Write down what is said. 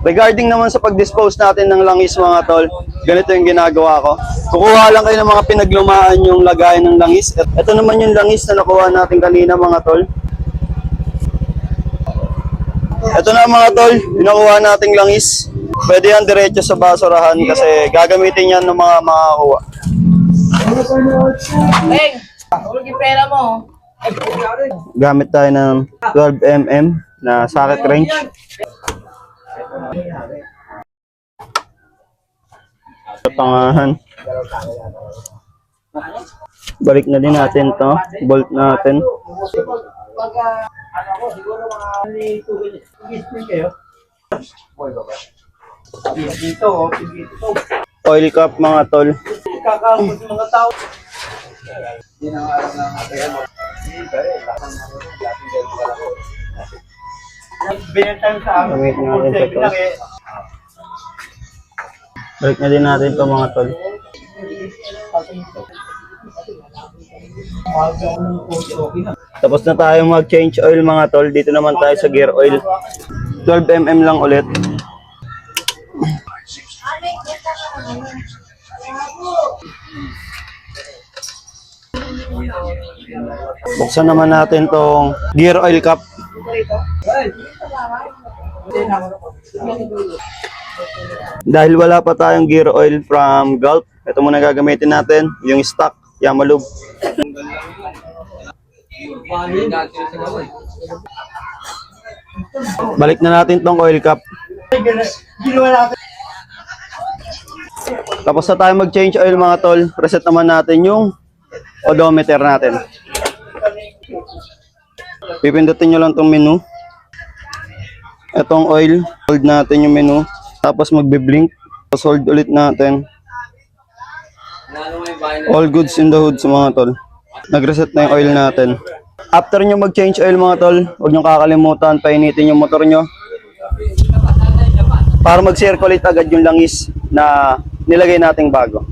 Regarding naman sa pag-dispose natin ng langis mga tol, ganito yung ginagawa ko. Kukuha lang kayo ng mga pinaglumaan yung lagayan ng langis. Ito naman yung langis na nakuha natin kanina mga tol. Ito na mga tol, yung nakuha nating langis. Pwede yan diretso sa basurahan kasi gagamitin yan ng mga makakuha. Beng, hulog yung pera mo. Gamit tayo ng 12mm na socket wrench. Pangahan. Balik na din natin to, bolt natin. Oil cap mga tol. Gamit natin ito tol. Balik na din natin to mga tol. Tapos na tayo mag-change oil mga tol. Dito naman tayo sa gear oil. 12mm lang ulit. Buksan naman natin tong gear oil cap. Dahil wala pa tayong gear oil from Gulf, ito muna gagamitin natin, yung stock Yamalube. Balik na natin tong oil cap. Tapos na tayo mag-change oil mga tol, reset naman natin yung odometer natin. Pipindutin nyo lang tong menu. Etong oil, hold natin yung menu. Tapos magbe-blink. Tapos hold ulit natin. All goods in the hood sa mga tol. Nag-reset na yung oil natin. After nyo mag-change oil mga tol, huwag nyo kakalimutan, painitin yung motor nyo. Para mag-circulate agad yung langis na nilagay nating bago.